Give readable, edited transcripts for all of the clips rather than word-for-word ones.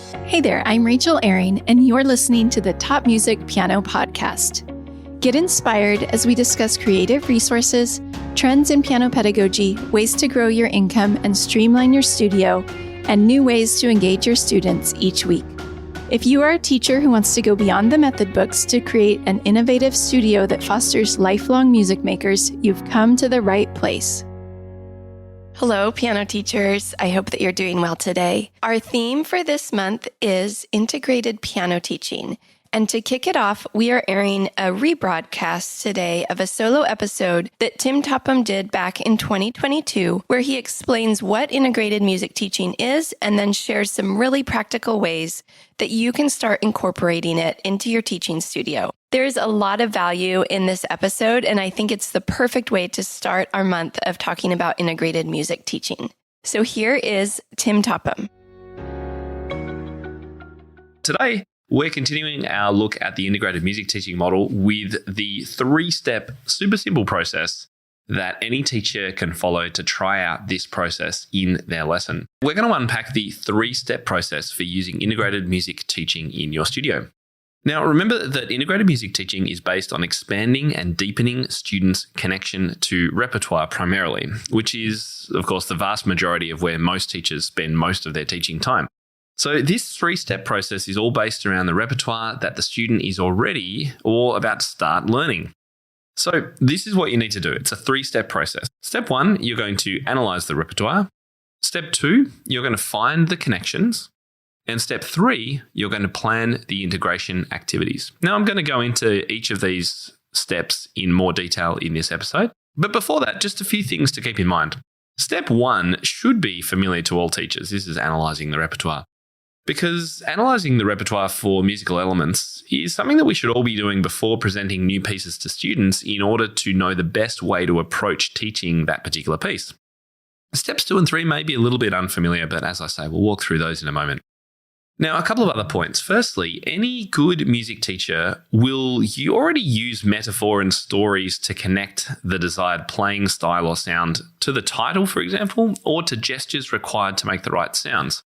Hey there, I'm Rachel Ehring, and you're listening to the Top Music Piano Podcast. Get inspired as we discuss creative resources, trends in piano pedagogy, ways to grow your income and streamline your studio, and new ways to engage your students each week. If you are a teacher who wants to go beyond the method books to create an innovative studio that fosters lifelong music makers, you've come to the right place. Hello, piano teachers. I hope that you're doing well today. Our theme for this month is integrated piano teaching. And to kick it off, we are airing a rebroadcast today of a solo episode that Tim Topham did back in 2022, where he explains what integrated music teaching is and then shares some really practical ways that you can start incorporating it into your teaching studio. There's a lot of value in this episode, and I think it's the perfect way to start our month of talking about integrated music teaching. So here is Tim Topham. Today, we're continuing our look at the integrated music teaching model with the three-step super simple process that any teacher can follow to try out this process in their lesson. We're going to unpack the three-step process for using integrated music teaching in your studio. Now, remember that integrated music teaching is based on expanding and deepening students' connection to repertoire primarily, which is, of course, the vast majority of where most teachers spend most of their teaching time. So this three-step process is all based around the repertoire that the student is already or about to start learning. So this is what you need to do. It's a three-step process. Step one, you're going to analyze the repertoire. Step two, you're going to find the connections. And step three, you're going to plan the integration activities. Now, I'm going to go into each of these steps in more detail in this episode. But before that, just a few things to keep in mind. Step one should be familiar to all teachers. This is analyzing the repertoire. Because analysing the repertoire for musical elements is something that we should all be doing before presenting new pieces to students in order to know the best way to approach teaching that particular piece. Steps 2 and 3 may be a little bit unfamiliar, but as I say, we'll walk through those in a moment. Now, a couple of other points. Firstly, any good music teacher will already use metaphor and stories to connect the desired playing style or sound to the title, for example, or to gestures required to make the right sounds.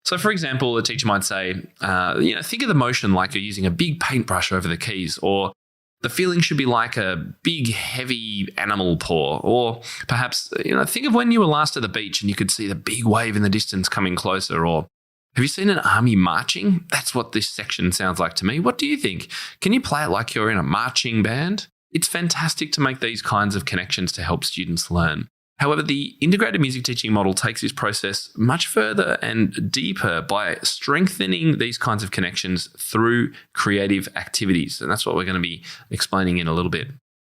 So, for example, a teacher might say, think of the motion like you're using a big paintbrush over the keys, or the feeling should be like a big, heavy animal paw, or perhaps, think of when you were last at the beach and you could see the big wave in the distance coming closer, or have you seen an army marching? That's what this section sounds like to me. What do you think? Can you play it like you're in a marching band? It's fantastic to make these kinds of connections to help students learn. However, the integrated music teaching model takes this process much further and deeper by strengthening these kinds of connections through creative activities. And that's what we're going to be explaining in a little bit.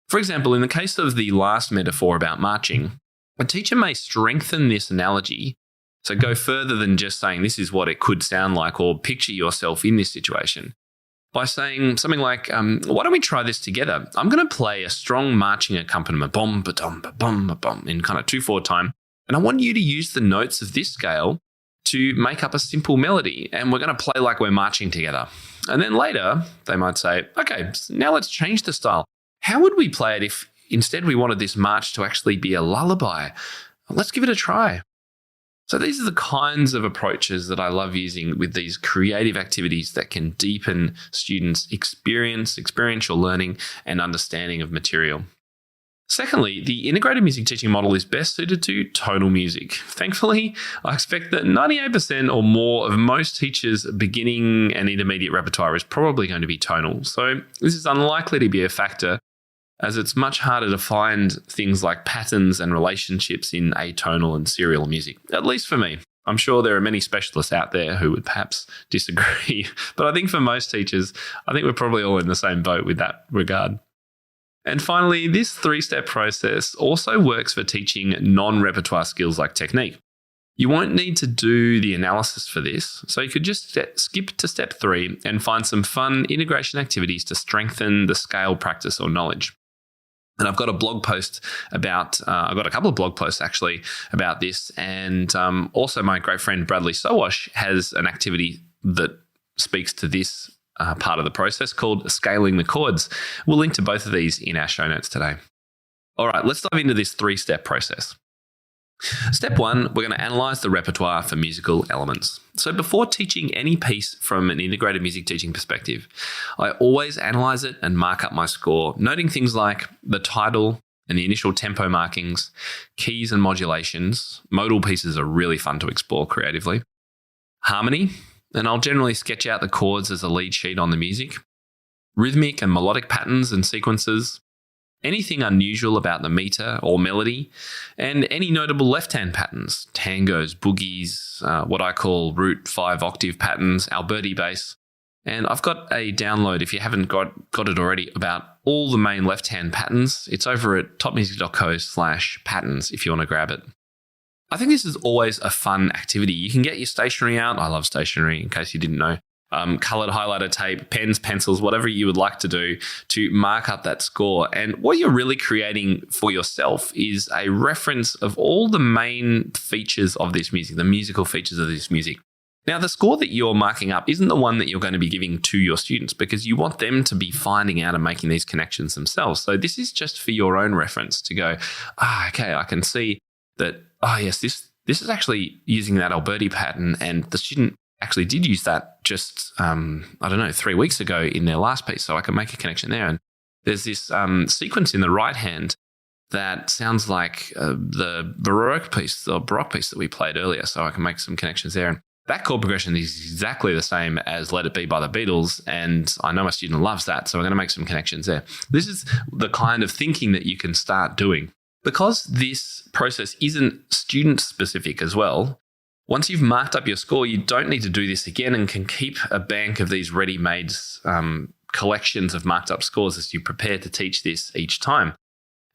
For example, in the case of the last metaphor about marching, a teacher may strengthen this analogy, so go further than just saying this is what it could sound like or picture yourself in this situation, by saying something like, why don't we try this together? I'm going to play a strong marching accompaniment, bom, ba-dum, ba-bum, ba-bum, in kind of 2/4 time. And I want you to use the notes of this scale to make up a simple melody. And we're going to play like we're marching together. And then later, they might say, okay, now let's change the style. How would we play it if instead we wanted this march to actually be a lullaby? Let's give it a try. So these are the kinds of approaches that I love using with these creative activities that can deepen students' experiential learning and understanding of material. Secondly, the integrated music teaching model is best suited to tonal music. Thankfully, I expect that 98% or more of most teachers' beginning and intermediate repertoire is probably going to be tonal. So this is unlikely to be a factor, as it's much harder to find things like patterns and relationships in atonal and serial music, at least for me. I'm sure there are many specialists out there who would perhaps disagree, but I think for most teachers, I think we're probably all in the same boat with that regard. And finally, this three-step process also works for teaching non-repertoire skills like technique. You won't need to do the analysis for this, so you could just skip to step 3 and find some fun integration activities to strengthen the scale practice or knowledge. And I've got a blog post about, I've got a couple of blog posts actually about this. And also my great friend Bradley Sowash has an activity that speaks to this part of the process called Scaling the Chords. We'll link to both of these in our show notes today. All right, let's dive into this three-step process. Step 1, we're going to analyze the repertoire for musical elements. So before teaching any piece from an integrated music teaching perspective, I always analyze it and mark up my score, noting things like the title and the initial tempo markings, keys and modulations. Modal pieces are really fun to explore creatively. Harmony, and I'll generally sketch out the chords as a lead sheet on the music. Rhythmic and melodic patterns and sequences. Anything unusual about the meter or melody, and any notable left-hand patterns, tangos, boogies, what I call root 5 octave patterns, Alberti bass. And I've got a download, if you haven't got it already, about all the main left-hand patterns. It's over at topmusic.co/patterns if you want to grab it. I think this is always a fun activity. You can get your stationery out. I love stationery, in case you didn't know. Coloured highlighter tape, pens, pencils, whatever you would like to do to mark up that score. And what you're really creating for yourself is a reference of all the main features of this music, the musical features of this music. Now, the score that you're marking up isn't the one that you're going to be giving to your students, because you want them to be finding out and making these connections themselves. So this is just for your own reference to go, okay, I can see that, yes, this is actually using that Alberti pattern, and the student actually did use that just, 3 weeks ago in their last piece. So I can make a connection there. And there's this sequence in the right hand that sounds like the Baroque piece that we played earlier. So I can make some connections there. And that chord progression is exactly the same as Let It Be by the Beatles. And I know my student loves that. So I'm going to make some connections there. This is the kind of thinking that you can start doing. Because this process isn't student specific as well, once you've marked up your score, you don't need to do this again and can keep a bank of these ready-made collections of marked up scores as you prepare to teach this each time.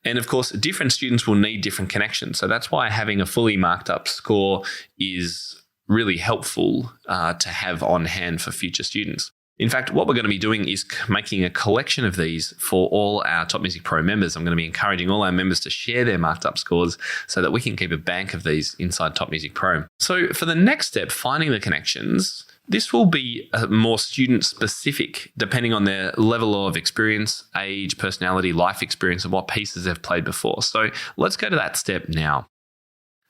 And of course, different students will need different connections. So that's why having a fully marked up score is really helpful to have on hand for future students. In fact, what we're going to be doing is making a collection of these for all our Top Music Pro members. I'm going to be encouraging all our members to share their marked up scores so that we can keep a bank of these inside Top Music Pro. So for the next step, finding the connections, this will be more student specific depending on their level of experience, age, personality, life experience, and what pieces they've played before. So let's go to that step now.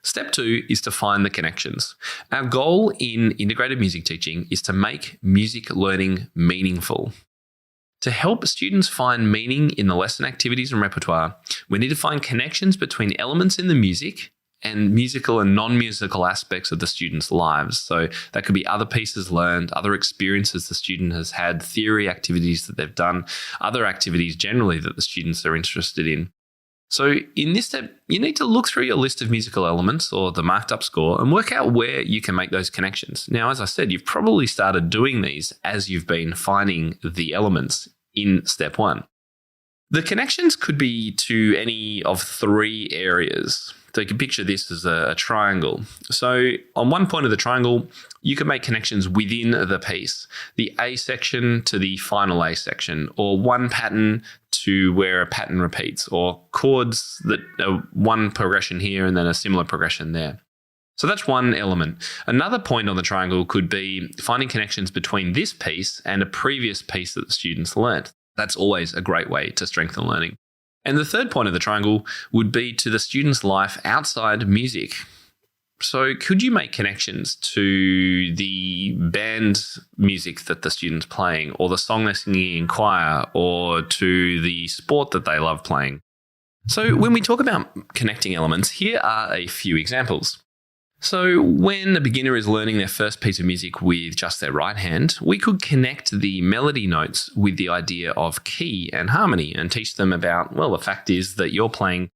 Step 2 is to find the connections. Our goal in integrated music teaching is to make music learning meaningful. To help students find meaning in the lesson activities and repertoire, we need to find connections between elements in the music and musical and non-musical aspects of the students' lives. So that could be other pieces learned, other experiences the student has had, theory activities that they've done, other activities generally that the students are interested in. So in this step, you need to look through your list of musical elements or the marked up score and work out where you can make those connections. Now, as I said, you've probably started doing these as you've been finding the elements in step 1. The connections could be to any of 3 areas. So you can picture this as a triangle. So on one point of the triangle, you can make connections within the piece, the A section to the final A section, or one pattern to where a pattern repeats, or chords that are one progression here and then a similar progression there. So that's one element. Another point on the triangle could be finding connections between this piece and a previous piece that the students learnt. That's always a great way to strengthen learning. And the third point of the triangle would be to the student's life outside music. So could you make connections to the band music that the student's playing, or the song they're singing in choir, or to the sport that they love playing? So when we talk about connecting elements, here are a few examples. So when a beginner is learning their first piece of music with just their right hand, we could connect the melody notes with the idea of key and harmony and teach them about, well, the fact is that you're playing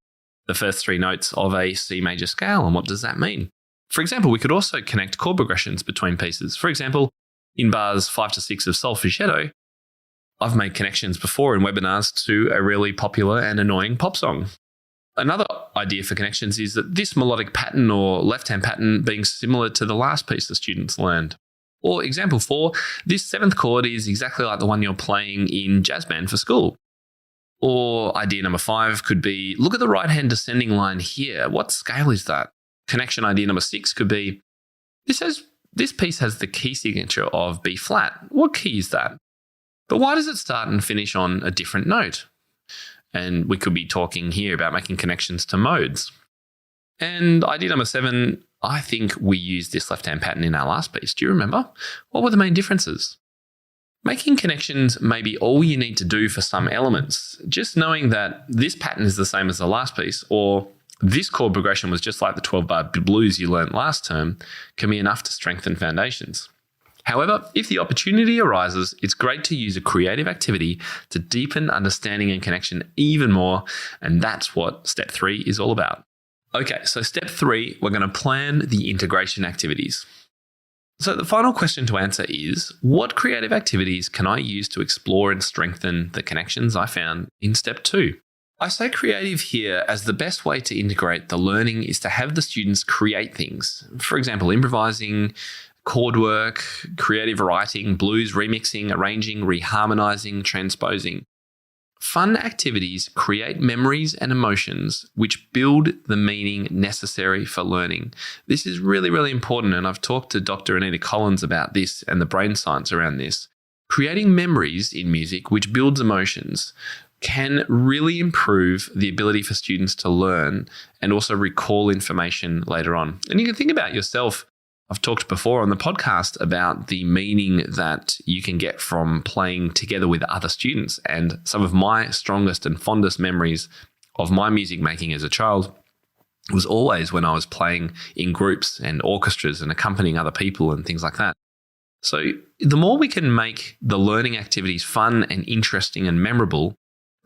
the first 3 notes of a C major scale, and what does that mean? For example, we could also connect chord progressions between pieces. For example, in bars 5 to 6 of Solfeggio, I've made connections before in webinars to a really popular and annoying pop song. Another idea for connections is that this melodic pattern or left-hand pattern being similar to the last piece the students learned. Or example 4, this 7th chord is exactly like the one you're playing in jazz band for school. Or idea number 5 could be, look at the right-hand descending line here. What scale is that? Connection idea number 6 could be, this piece has the key signature of B flat. What key is that? But why does it start and finish on a different note? And we could be talking here about making connections to modes. And idea number 7, I think we used this left-hand pattern in our last piece. Do you remember? What were the main differences? Making connections may be all you need to do for some elements. Just knowing that this pattern is the same as the last piece, or this chord progression was just like the 12-bar blues you learnt last term, can be enough to strengthen foundations. However, if the opportunity arises, it's great to use a creative activity to deepen understanding and connection even more, and that's what step 3 is all about. Okay, so step 3, we're going to plan the integration activities. So the final question to answer is, what creative activities can I use to explore and strengthen the connections I found in step 2? I say creative here as the best way to integrate the learning is to have the students create things. For example, improvising, chord work, creative writing, blues remixing, arranging, reharmonizing, transposing. Fun activities create memories and emotions which build the meaning necessary for learning. This is really, really important, and I've talked to Dr. Anita Collins about this and the brain science around this. Creating memories in music which builds emotions can really improve the ability for students to learn and also recall information later on. And you can think about yourself. I've talked before on the podcast about the meaning that you can get from playing together with other students. And some of my strongest and fondest memories of my music making as a child was always when I was playing in groups and orchestras and accompanying other people and things like that. So the more we can make the learning activities fun and interesting and memorable,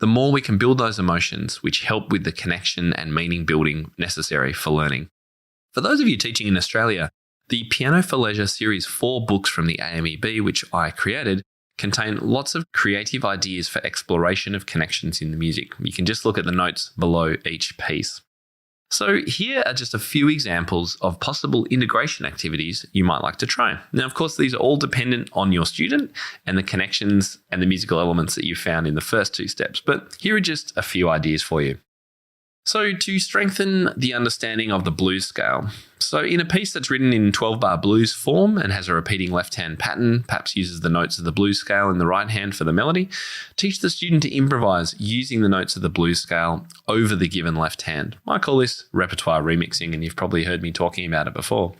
the more we can build those emotions which help with the connection and meaning building necessary for learning. For those of you teaching in Australia, the Piano for Leisure Series 4 books from the AMEB, which I created, contain lots of creative ideas for exploration of connections in the music. You can just look at the notes below each piece. So here are just a few examples of possible integration activities you might like to try. Now, of course, these are all dependent on your student and the connections and the musical elements that you found in the first 2 steps, but here are just a few ideas for you. So to strengthen the understanding of the blues scale. So in a piece that's written in 12-bar blues form and has a repeating left-hand pattern, perhaps uses the notes of the blues scale in the right hand for the melody, teach the student to improvise using the notes of the blues scale over the given left hand. I call this repertoire remixing, and you've probably heard me talking about it before.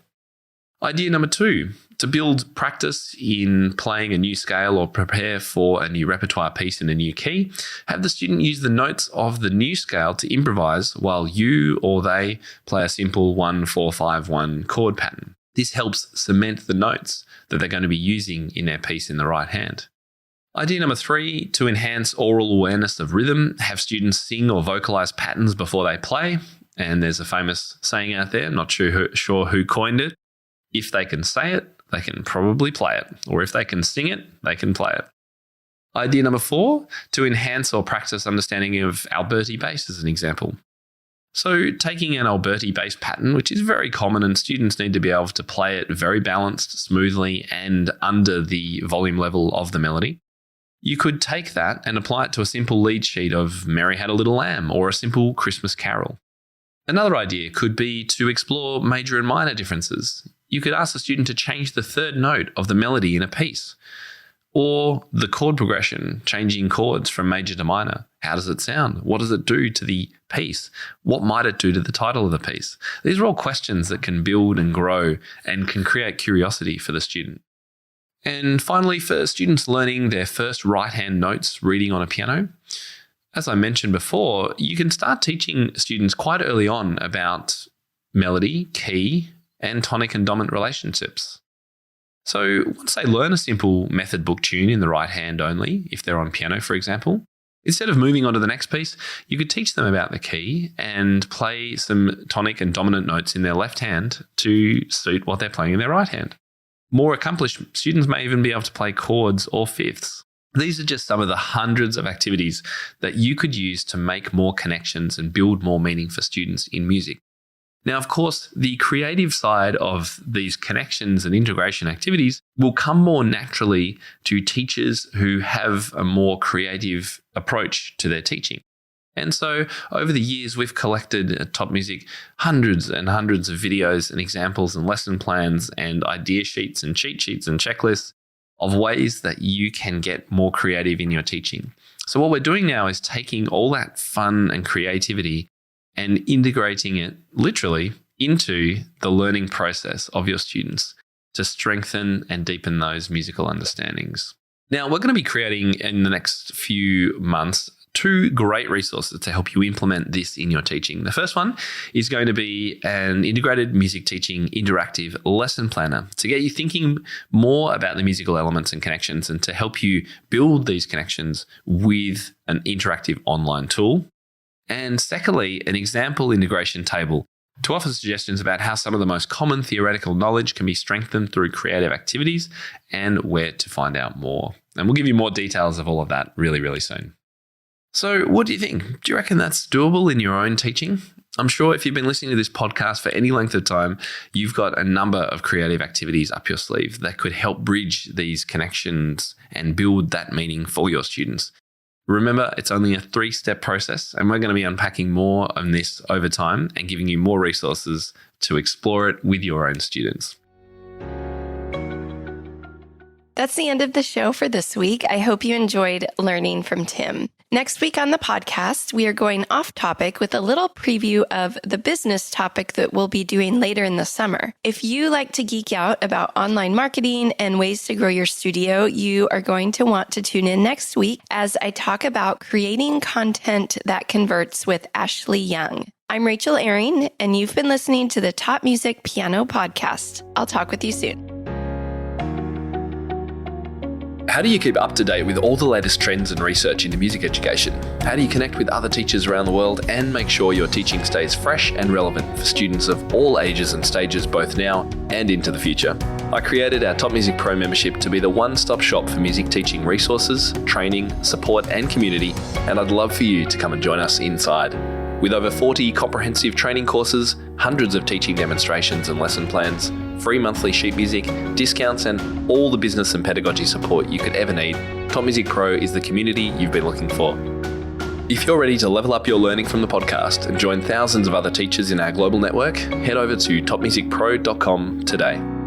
Idea number 2, to build practice in playing a new scale or prepare for a new repertoire piece in a new key, have the student use the notes of the new scale to improvise while you or they play a simple 1-4-5-1 chord pattern. This helps cement the notes that they're going to be using in their piece in the right hand. Idea number 3, to enhance oral awareness of rhythm, have students sing or vocalize patterns before they play. And there's a famous saying out there, not sure who coined it. If they can say it, they can probably play it. Or if they can sing it, they can play it. Idea number 4, to enhance or practice understanding of Alberti bass as an example. So taking an Alberti bass pattern, which is very common and students need to be able to play it very balanced, smoothly, and under the volume level of the melody. You could take that and apply it to a simple lead sheet of Mary Had a Little Lamb or a simple Christmas carol. Another idea could be to explore major and minor differences. You could ask the student to change the 3rd note of the melody in a piece, or the chord progression, changing chords from major to minor. How does it sound? What does it do to the piece? What might it do to the title of the piece? These are all questions that can build and grow and can create curiosity for the student. And finally, for students learning their first right-hand notes reading on a piano, as I mentioned before, you can start teaching students quite early on about melody, key, and tonic and dominant relationships. So once they learn a simple method book tune in the right hand only, if they're on piano, for example, instead of moving on to the next piece, you could teach them about the key and play some tonic and dominant notes in their left hand to suit what they're playing in their right hand. More accomplished students may even be able to play chords or fifths. These are just some of the hundreds of activities that you could use to make more connections and build more meaning for students in music. Now, of course, the creative side of these connections and integration activities will come more naturally to teachers who have a more creative approach to their teaching. And so over the years, we've collected at Top Music hundreds and hundreds of videos and examples and lesson plans and idea sheets and cheat sheets and checklists of ways that you can get more creative in your teaching. So what we're doing now is taking all that fun and creativity and integrating it literally into the learning process of your students to strengthen and deepen those musical understandings. Now, we're going to be creating in the next few months 2 great resources to help you implement this in your teaching. The first one is going to be an integrated music teaching interactive lesson planner to get you thinking more about the musical elements and connections and to help you build these connections with an interactive online tool. And secondly, an example integration table to offer suggestions about how some of the most common theoretical knowledge can be strengthened through creative activities and where to find out more. And we'll give you more details of all of that really, really soon. So what do you think? Do you reckon that's doable in your own teaching? I'm sure if you've been listening to this podcast for any length of time, you've got a number of creative activities up your sleeve that could help bridge these connections and build that meaning for your students. Remember, it's only a 3-step process, and we're going to be unpacking more on this over time and giving you more resources to explore it with your own students. That's the end of the show for this week. I hope you enjoyed learning from Tim. Next week on the podcast, we are going off topic with a little preview of the business topic that we'll be doing later in the summer. If you like to geek out about online marketing and ways to grow your studio, you are going to want to tune in next week as I talk about creating content that converts with Ashley Young. I'm Rachel Ehring, and you've been listening to the Top Music Piano Podcast. I'll talk with you soon. How do you keep up to date with all the latest trends and research into music education? How do you connect with other teachers around the world and make sure your teaching stays fresh and relevant for students of all ages and stages both now and into the future? I created our Top Music Pro membership to be the one-stop shop for music teaching resources, training, support and community, and I'd love for you to come and join us inside. With over 40 comprehensive training courses, hundreds of teaching demonstrations and lesson plans, free monthly sheet music, discounts, and all the business and pedagogy support you could ever need, Top Music Pro is the community you've been looking for. If you're ready to level up your learning from the podcast and join thousands of other teachers in our global network, head over to topmusicpro.com today.